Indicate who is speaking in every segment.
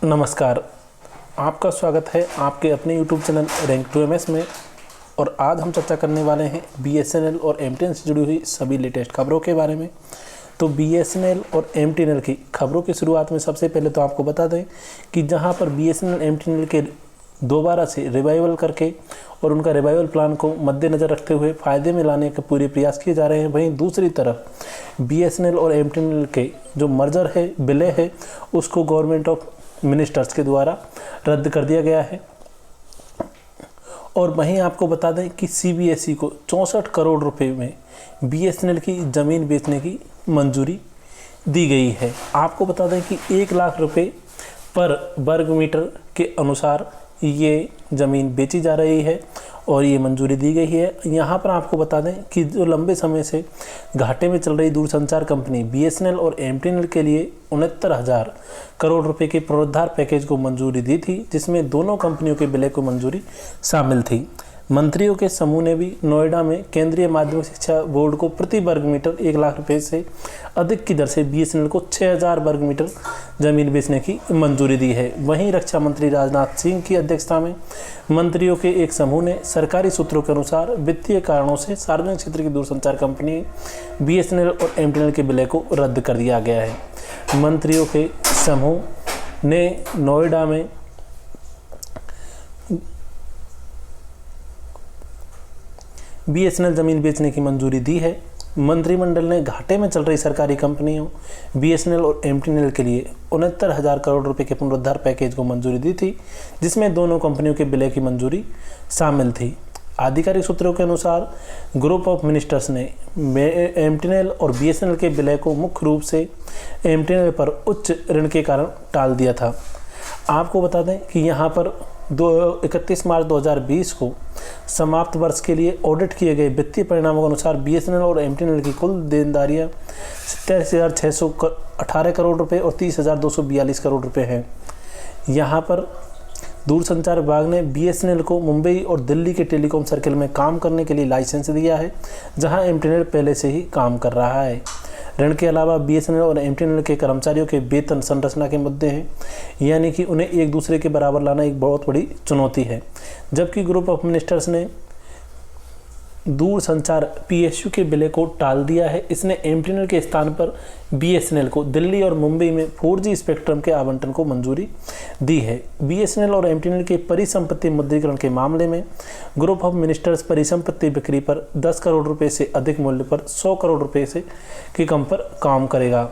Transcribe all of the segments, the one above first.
Speaker 1: नमस्कार, आपका स्वागत है आपके अपने YouTube channel rank to MS में। और आज हम चर्चा करने वाले हैं BSNL और MTNL से जुड़ी हुई सभी लेटेस्ट खबरों के बारे में। तो BSNL और MTNL की खबरों की शुरुआत में सबसे पहले तो आपको बता दें कि जहां पर BSNL MTNL के दोबारा से रिवाइवल करके और उनका रिवाइवल प्लान को मद्देनज़र रखते हुए फ़ायदे में लाने के पूरे प्रयास किए जा रहे हैं, वहीं दूसरी तरफ BSNL और MTNL के जो मर्जर है, विलय है, उसको गवर्नमेंट ऑफ मिनिस्टर्स के द्वारा रद्द कर दिया गया है। और वहीं आपको बता दें कि CBSE को 64 करोड़ रुपए में BSNL की ज़मीन बेचने की मंजूरी दी गई है। आपको बता दें कि 1 लाख रुपए पर वर्ग मीटर के अनुसार ये ज़मीन बेची जा रही है और ये मंजूरी दी गई है। यहाँ पर आपको बता दें कि जो लंबे समय से घाटे में चल रही दूरसंचार कंपनी BSNL और MTNL के लिए 69,000 करोड़ रुपए के पुनरुद्धार पैकेज को मंजूरी दी थी, जिसमें दोनों कंपनियों के विलय को मंजूरी शामिल थी। मंत्रियों के समूह ने भी नोएडा में केंद्रीय माध्यमिक शिक्षा बोर्ड को प्रति वर्ग मीटर 1 लाख रुपए से अधिक की दर से BSNL को 6,000 वर्ग मीटर जमीन बेचने की मंजूरी दी है। वहीं रक्षा मंत्री राजनाथ सिंह की अध्यक्षता में मंत्रियों के एक समूह ने सरकारी सूत्रों के अनुसार वित्तीय कारणों से सार्वजनिक क्षेत्र की दूरसंचार कंपनी BSNL और MTNL के विलय को रद्द कर दिया गया है। मंत्रियों के समूह ने नोएडा में BSNL ज़मीन बेचने की मंजूरी दी है। मंत्रिमंडल ने घाटे में चल रही सरकारी कंपनियों BSNL और MTNL के लिए 69,000 करोड़ रुपए के पुनरुद्धार पैकेज को मंजूरी दी थी, जिसमें दोनों कंपनियों के विलय की मंजूरी शामिल थी। आधिकारिक सूत्रों के अनुसार ग्रुप ऑफ मिनिस्टर्स ने MTNL और BSNL के विलय को मुख्य रूप से MTNL पर उच्च ऋण के कारण टाल दिया था। आपको बता दें कि यहाँ पर 31 मार्च 2020 को समाप्त वर्ष के लिए ऑडिट किए गए वित्तीय परिणामों के अनुसार BSNL और MTNL की कुल देनदारियाँ 87,618 करोड़ रुपए और 30,242 करोड़ रुपए हैं। यहाँ पर दूरसंचार विभाग ने BSNL को मुंबई और दिल्ली के टेलीकॉम सर्किल में काम करने के लिए लाइसेंस दिया है, जहाँ MTNL पहले से ही काम कर रहा है। ऋण के अलावा BSNL और MTNL के कर्मचारियों के वेतन संरचना के मुद्दे हैं, यानी कि उन्हें एक दूसरे के बराबर लाना एक बहुत बड़ी चुनौती है। जबकि ग्रुप ऑफ मिनिस्टर्स ने दूरसंचार PSU के विलय को टाल दिया है। इसने MTNL के स्थान पर BSNL को दिल्ली और मुंबई में 4G स्पेक्ट्रम के आवंटन को मंजूरी दी है। BSNL और MTNL के परिसंपत्ति मुद्रीकरण के मामले में ग्रुप ऑफ मिनिस्टर्स परिसंपत्ति बिक्री पर 10 करोड़ रुपए से अधिक मूल्य पर 100 करोड़ रुपए से के कम पर काम करेगा।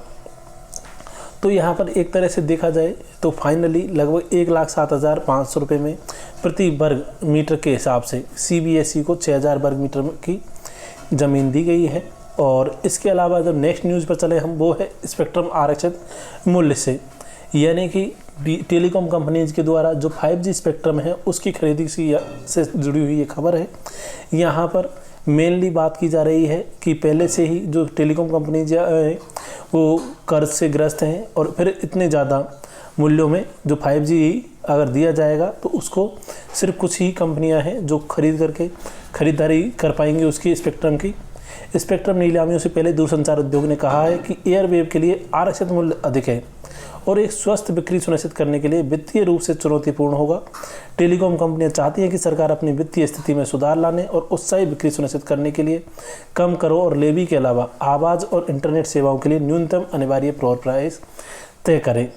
Speaker 1: तो यहाँ पर एक तरह से देखा जाए तो फाइनली लगभग 1,07,500 रुपये में प्रति वर्ग मीटर के हिसाब से CBSE को 6,000 वर्ग मीटर की ज़मीन दी गई है। और इसके अलावा जब नेक्स्ट न्यूज़ पर चले हम, वो है स्पेक्ट्रम आरक्षित मूल्य से, यानी कि टेलीकॉम कंपनीज के द्वारा जो 5G स्पेक्ट्रम है उसकी खरीदी से जुड़ी हुई ये खबर है। यहाँ पर मेनली बात की जा रही है कि पहले से ही जो टेलीकॉम कंपनीज हैं वो कर्ज से ग्रस्त हैं और फिर इतने ज़्यादा मूल्यों में जो 5G अगर दिया जाएगा तो उसको सिर्फ कुछ ही कंपनियां हैं जो खरीदारी कर पाएंगी उसकी स्पेक्ट्रम की। स्पेक्ट्रम नीलामियों से पहले दूरसंचार उद्योग ने कहा है कि एयरवेव के लिए आरक्षित मूल्य अधिक है और एक स्वस्थ बिक्री सुनिश्चित करने के लिए वित्तीय रूप से चुनौतीपूर्ण होगा। टेलीकॉम कंपनियां चाहती हैं कि सरकार अपनी वित्तीय स्थिति में सुधार लाने और उत्साही बिक्री सुनिश्चित करने के लिए कम करों और लेवी के अलावा आवाज़ और इंटरनेट सेवाओं के लिए न्यूनतम अनिवार्य फ्लोर प्राइस तय करें।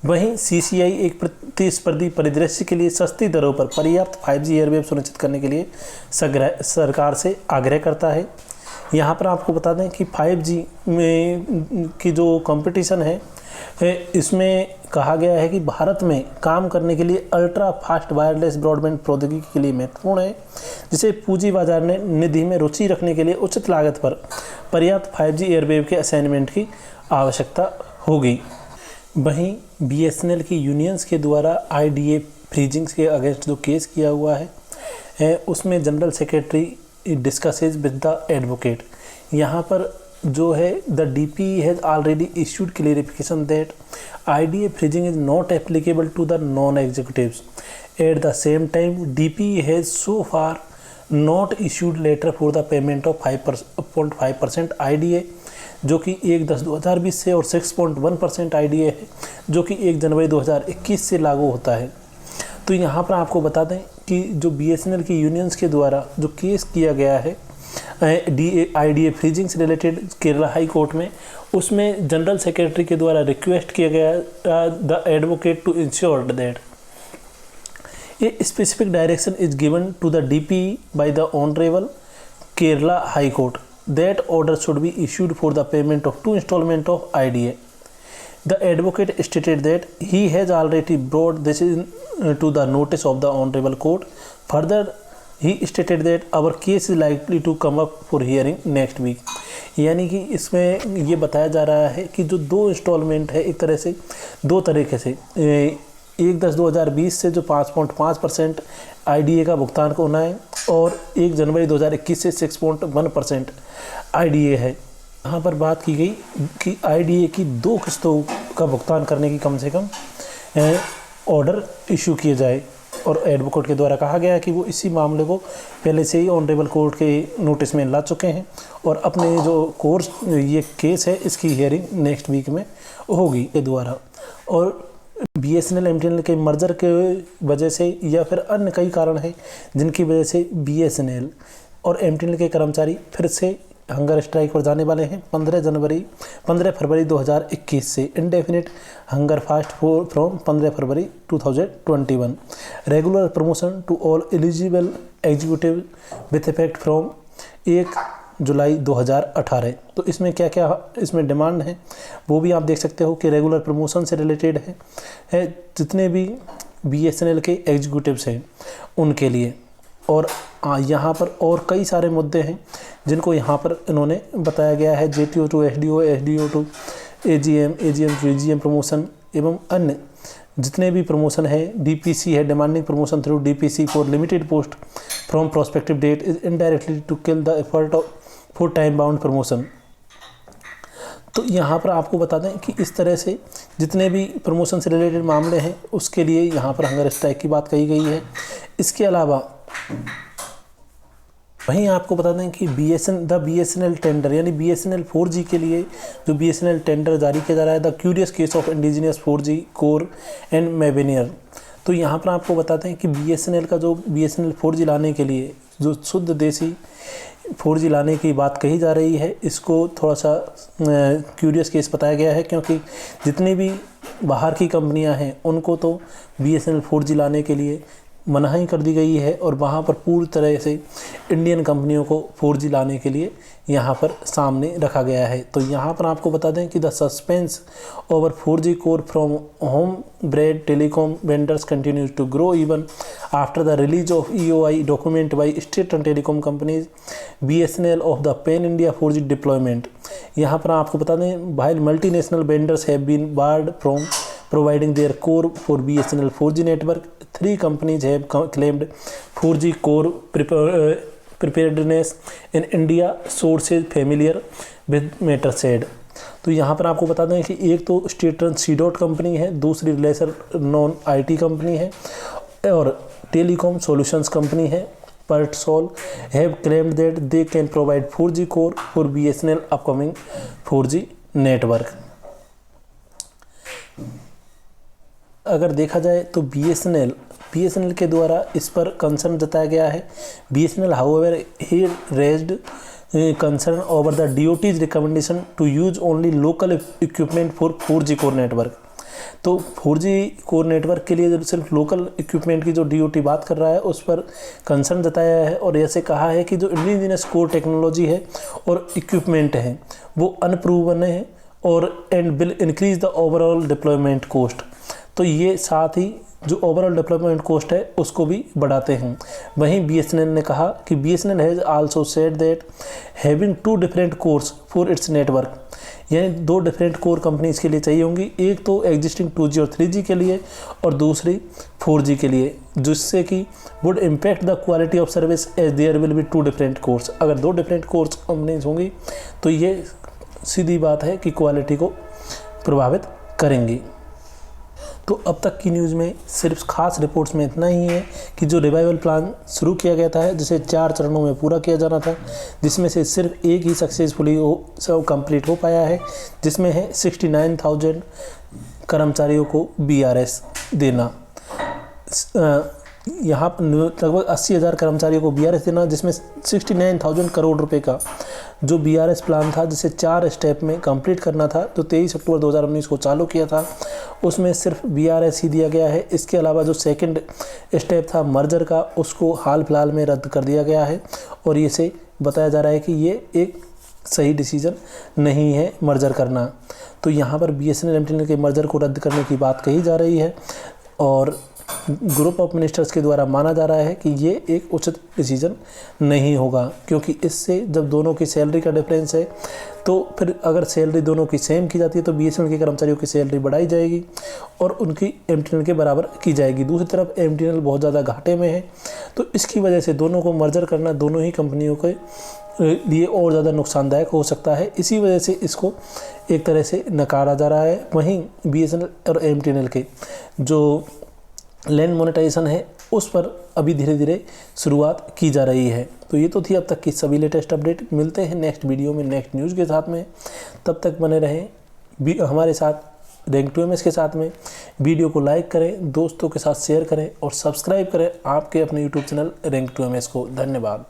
Speaker 1: वहीं CCI एक प्रतिस्पर्धी परिदृश्य के लिए सस्ती दरों पर पर्याप्त 5G एयरवेव सुनिश्चित करने के लिए सरकार से आग्रह करता है। यहाँ पर आपको बता दें कि 5G में की जो कंपटीशन है इसमें कहा गया है कि भारत में काम करने के लिए अल्ट्रा फास्ट वायरलेस ब्रॉडबैंड प्रौद्योगिकी के लिए महत्वपूर्ण है, जिसे पूंजी बाजार ने निधि में रुचि रखने के लिए उचित लागत पर पर्याप्त 5G एयरवेव के असाइनमेंट की आवश्यकता होगी। वहीं BSNL की यूनियंस के द्वारा IDA फ्रीजिंग के अगेंस्ट जो केस किया हुआ है उसमें general secretary discusses with the advocate. यहाँ पर जो है the DP has already issued clarification that IDA freezing is not applicable to the non executives. At the same time DP has so far not issued letter for the payment of 5.5% IDA जो कि 1/10/2020 से, और 6.1% IDA है जो कि 1 जनवरी 2021 से लागू होता है। तो यहाँ पर आपको बता दें कि जो BSNL की यूनियंस के द्वारा जो केस किया गया है IDA फ्रीजिंग से रिलेटेड केरला हाई कोर्ट में, उसमें जनरल सेक्रेटरी के द्वारा रिक्वेस्ट किया गया the advocate to ensure that a specific direction is given to the DP by the honourable Kerala high court that order should be issued for the payment of 2 installments of IDA. The advocate stated that he has already brought this to the notice of the honorable court. Further, he stated that our case is likely to come up for hearing next week. यानी कि इसमें ये बताया जा रहा है कि जो 2 इंस्टॉलमेंट है, एक तरह से 2 तरीके से 1/10/2020 से जो 5.5% IDA का भुगतान होना है, और 1 जनवरी 2021 से 6.1% IDA है। यहाँ पर बात की गई कि IDA की 2 किस्तों का भुगतान करने की कम से कम ऑर्डर इशू किए जाए, और एडवोकेट के द्वारा कहा गया कि वो इसी मामले को पहले से ही ऑनरेबल कोर्ट के नोटिस में ला चुके हैं, और अपने जो कोर्स ये केस है इसकी हियरिंग नेक्स्ट वीक में होगी के द्वारा। और BSNL MTNL के मर्जर के वजह से या फिर अन्य कई कारण हैं जिनकी वजह से BSNL और MTNL के कर्मचारी फिर से हंगर स्ट्राइक पर जाने वाले हैं 15 फरवरी 2021 से। Indefinite hunger fast from 15 February 2021। Regular promotion to all eligible executive with effect from 1 July 2018। तो इसमें क्या क्या इसमें डिमांड है वो भी आप देख सकते हो कि रेगुलर प्रमोशन से रिलेटेड है जितने भी BSNL के एग्जीक्यूटिव्स हैं उनके लिए। और यहाँ पर और कई सारे मुद्दे हैं जिनको यहाँ पर इन्होंने बताया गया है। JTO to SDO, SDO to AGM, AGM to AGM promotion एवं अन्य जितने भी प्रमोशन है। DPC है, demanding promotion through DPC for limited post from prospective date is indirectly to kill the effort for time bound promotion. तो यहाँ पर आपको बता दें कि इस तरह से जितने भी प्रमोशन से रिलेटेड मामले हैं उसके लिए यहाँ पर हंगर स्ट्राइक की बात कही गई है। इसके अलावा वहीं आपको बता दें कि BSNL टेंडर यानी BSNL 4G के लिए जो BSNL टेंडर जारी किया जा रहा है, the curious case of indigenous 4G core and Mavenir. तो यहाँ पर आपको बताते हैं कि BSNL का जो BSNL 4G लाने के लिए जो शुद्ध देसी 4G लाने की बात कही जा रही है, इसको थोड़ा सा क्यूरियस केस बताया गया है, क्योंकि जितनी भी बाहर की कंपनियां हैं उनको तो BSNL 4G लाने के लिए मनाही कर दी गई है, और वहाँ पर पूरी तरह से इंडियन कंपनियों को 4G लाने के लिए यहाँ पर सामने रखा गया है। तो यहाँ पर आपको बता दें कि the suspense over 4G core from home bred telecom vendors continues to grow even after the release of EOI document by state and telecom companies BSNL of the pan India 4G deployment. यहाँ पर आपको बता दें while multinational vendors have been barred from providing their core for BSNL 4G network, 3 companies have claimed 4G core preparedness in India, sources familiar with matter said। तो यहाँ पर आपको बता दें कि एक तो स्टेट रन C.dot कंपनी है, दूसरी लेसर नॉन IT कंपनी है, और टेलीकॉम सॉल्यूशंस कंपनी है Persol have claimed that they can provide 4G core for BSNL upcoming 4G network। अगर देखा जाए तो BSNL के द्वारा इस पर कंसर्न जताया गया है। BSNL however he raised concern over the DOT's recommendation to use only local equipment for 4G core network। तो 4G कोर नेटवर्क के लिए सिर्फ लोकल इक्विपमेंट की जो DOT बात कर रहा है उस पर कंसर्न जताया है, और ऐसे कहा है कि जो इंडिजिनस कोर टेक्नोलॉजी है और इक्विपमेंट है वो अनप्रूवन है और and will increase the overall deployment cost. तो ये साथ ही जो ओवरऑल डेवलपमेंट कॉस्ट है उसको भी बढ़ाते हैं। वहीं BSNL ने कहा कि BSNL has also said that having 2 different course for its network, यानी 2 डिफरेंट कोर कंपनीज के लिए चाहिए होंगी, एक तो एग्जिस्टिंग 2G और 3G के लिए और दूसरी 4G के लिए, जिससे कि would impact the quality of service as there will be 2 different cores. अगर 2 डिफरेंट कोर्स कंपनीज होंगी तो ये सीधी बात है कि क्वालिटी को प्रभावित करेंगी। तो अब तक की न्यूज़ में सिर्फ खास रिपोर्ट्स में इतना ही है कि जो रिवाइवल प्लान शुरू किया गया था जिसे 4 चरणों में पूरा किया जाना था, जिसमें से सिर्फ एक ही सक्सेसफुली कंप्लीट हो पाया है, जिसमें है 69,000 कर्मचारियों को BRS देना। यहाँ पर लगभग 80,000 कर्मचारियों को BRS देना, जिसमें 69,000 करोड़ रुपए का जो BRS प्लान था जिसे 4 स्टेप में कंप्लीट करना था, जो 23 अक्टूबर 2019 को चालू किया था, उसमें सिर्फ BRS ही दिया गया है। इसके अलावा जो सेकंड स्टेप था मर्जर का, उसको हाल फिलहाल में रद्द कर दिया गया है और इसे बताया जा रहा है कि ये एक सही डिसीजन नहीं है मर्जर करना। तो यहाँ पर BSNL MTNL के मर्जर को रद्द करने की बात कही जा रही है और ग्रुप ऑफ मिनिस्टर्स के द्वारा माना जा रहा है कि ये एक उचित डिसीजन नहीं होगा, क्योंकि इससे जब दोनों की सैलरी का डिफरेंस है तो फिर अगर सैलरी दोनों की सेम की जाती है तो BSNL के कर्मचारियों की सैलरी बढ़ाई जाएगी और उनकी MTNL के बराबर की जाएगी। दूसरी तरफ MTNL बहुत ज़्यादा घाटे में है, तो इसकी वजह से दोनों को मर्जर करना दोनों ही कंपनियों के लिए और ज़्यादा नुकसानदायक हो सकता है। इसी वजह से इसको एक तरह से नकारा जा रहा है। वहीं BSNL और MTNL के जो लैंड मोनेटाइजेशन है उस पर अभी धीरे धीरे शुरुआत की जा रही है। तो ये तो थी अब तक की सभी लेटेस्ट अपडेट। मिलते हैं नेक्स्ट वीडियो में नेक्स्ट न्यूज़ के साथ में, तब तक बने रहें हमारे साथ रैंक 2MS के साथ में। वीडियो को लाइक करें, दोस्तों के साथ शेयर करें और सब्सक्राइब करें आपके अपने यूट्यूब चैनल रैंक 2MS को। धन्यवाद।